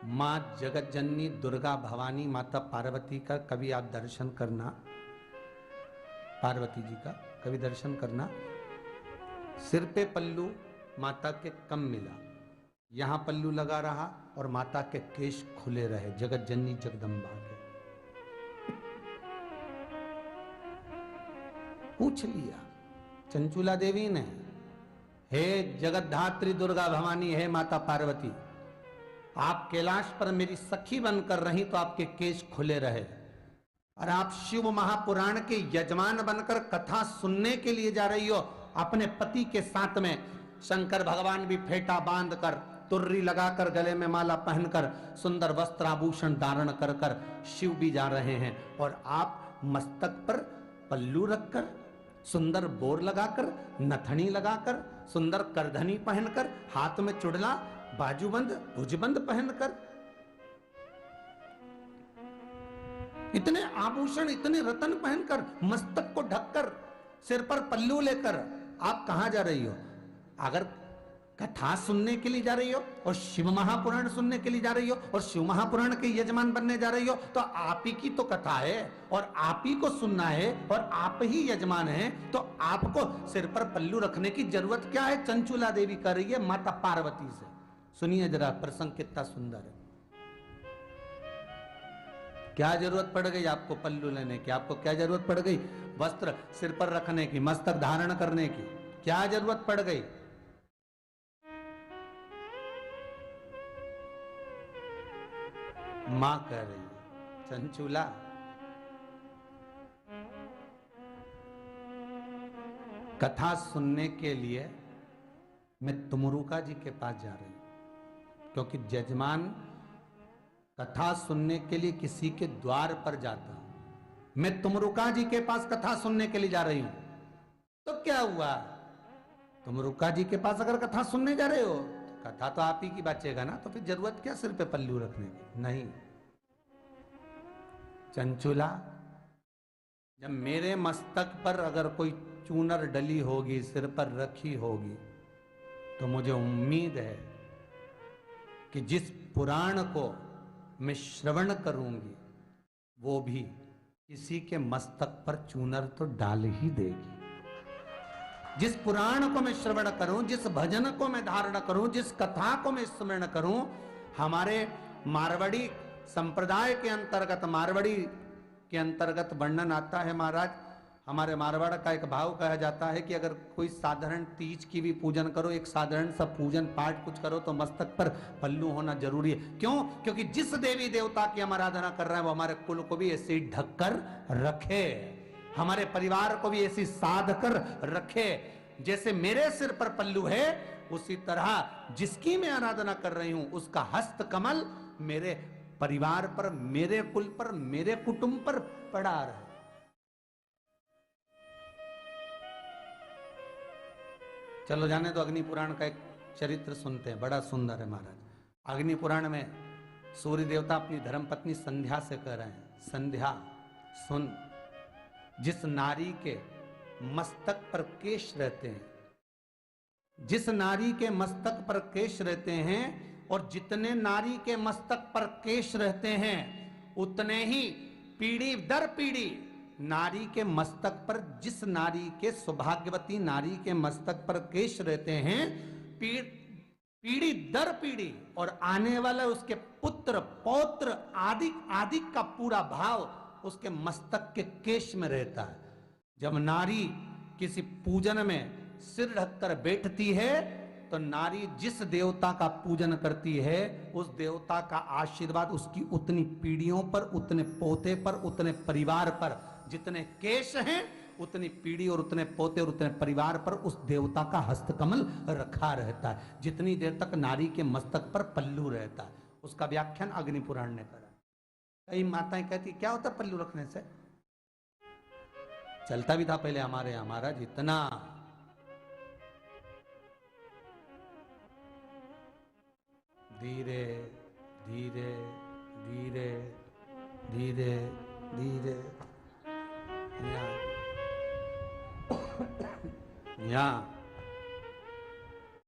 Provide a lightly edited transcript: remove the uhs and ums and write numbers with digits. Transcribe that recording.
माँ जगत जननी दुर्गा भवानी माता पार्वती का कभी आप दर्शन करना, पार्वती जी का कभी दर्शन करना। सिर पे पल्लू माता के कम मिला, यहां पल्लू लगा रहा और माता के केश खुले रहे, जगत जननी जगदम्बा के। पूछ लिया चंचुला देवी ने, हे जगतधात्री दुर्गा भवानी, हे माता पार्वती, आप कैलाश पर मेरी सखी बनकर रही तो आपके केश खुले रहे, और आप शिव महापुराण के यजमान बनकर कथा सुनने के लिए जा रही हो अपने पति के साथ में। शंकर भगवान भी फेटा बांधकर, तुर्री लगाकर, गले में माला पहनकर, सुंदर वस्त्र आभूषण धारण कर कर शिव भी जा रहे हैं, और आप मस्तक पर पल्लू रखकर, सुंदर बोर लगाकर, नथनी लगाकर, सुंदर करधनी पहनकर, हाथ में चुड़ला, बाजूबंद, भुजबंद पहनकर, इतने आभूषण, इतने रत्न पहनकर, मस्तक को ढककर, सिर पर पल्लू लेकर आप कहां जा रही हो? अगर कथा सुनने के लिए जा रही हो और शिव महापुराण सुनने के लिए जा रही हो और शिव महापुराण के यजमान बनने जा रही हो, तो आप ही की तो कथा है और आप ही को सुनना है और आप ही यजमान हैं, तो आपको सिर पर पल्लू रखने की जरूरत क्या है? चंचुला देवी कर रही है माता पार्वती से। सुनिए जरा प्रसंग कितना सुंदर है। क्या जरूरत पड़ गई आपको पल्लू लेने की? आपको क्या जरूरत पड़ गई? वस्त्र सिर पर रखने की, मस्तक धारण करने की क्या जरूरत पड़ गई? मां कह रही है, चंचुला कथा सुनने के लिए मैं तुमरुका जी के पास जा रही हूं, क्योंकि जजमान कथा सुनने के लिए किसी के द्वार पर जाता हूं। मैं तुमरुका जी के पास कथा सुनने के लिए जा रही हूं, तो क्या हुआ? तुमरुका जी के पास अगर कथा सुनने जा रहे हो तो कथा तो आप ही की बचेगा ना, तो फिर जरूरत क्या सिर पे पल्लू रखने की? नहीं चंचुला, जब मेरे मस्तक पर अगर कोई चूनर डली होगी, सिर पर रखी होगी, तो मुझे उम्मीद है कि जिस पुराण को मैं श्रवण करूंगी वो भी किसी के मस्तक पर चूनर तो डाल ही देगी। जिस पुराण को मैं श्रवण करूं, जिस भजन को मैं धारण करूं, जिस कथा को मैं स्मरण करूं, हमारे मारवाड़ी संप्रदाय के अंतर्गत, मारवाड़ी के अंतर्गत वर्णन आता है महाराज, हमारे मारवाड़ का एक भाव कहा जाता है कि अगर कोई साधारण तीज की भी पूजन करो, एक साधारण सा पूजन पाठ कुछ करो, तो मस्तक पर पल्लू होना जरूरी है। क्यों? क्योंकि जिस देवी देवता की हम आराधना कर रहे हैं वो हमारे कुल को भी ऐसे ही ढक कर रखे, हमारे परिवार को भी ऐसी साध कर रखे। जैसे मेरे सिर पर पल्लू है, उसी तरह जिसकी मैं आराधना कर रही हूं उसका हस्त कमल मेरे परिवार पर, मेरे कुल पर, मेरे कुटुंब पर पड़ा रहे। चलो जाने तो अग्नि पुराण का एक चरित्र सुनते हैं, बड़ा सुंदर है महाराज। अग्नि पुराण में सूर्य देवता अपनी धर्मपत्नी संध्या से कह रहे हैं, संध्या सुन, जिस नारी के मस्तक पर केश रहते हैं, जिस नारी के मस्तक पर केश रहते हैं, और जितने नारी के मस्तक पर केश रहते हैं, उतने ही पीढ़ी दर पीढ़ी नारी के मस्तक पर, जिस नारी के, सौभाग्यवती नारी के मस्तक पर केश रहते हैं, पीढ़ी दर पीढ़ी और आने वाला उसके पुत्र पौत्र आदि आदि का पूरा भाव उसके मस्तक के केश में रहता है। जब नारी किसी पूजन में सिर ढककर बैठती है, तो नारी जिस देवता का पूजन करती है, उस देवता का आशीर्वाद उसकी उतनी पीढ़ियों पर, उतने पोते पर, उतने परिवार पर, जितने केश हैं उतनी पीढ़ी और उतने पोते और उतने परिवार पर उस देवता का हस्तकमल रखा रहता है, जितनी देर तक नारी के मस्तक पर पल्लू रहता है। उसका व्याख्यान अग्नि पुराण ने करा। कई माताएं कहती क्या होता पल्लू रखने से? चलता भी था पहले हमारे यहाँ महाराज, इतना धीरे धीरे धीरे धीरे धीरे यहाँ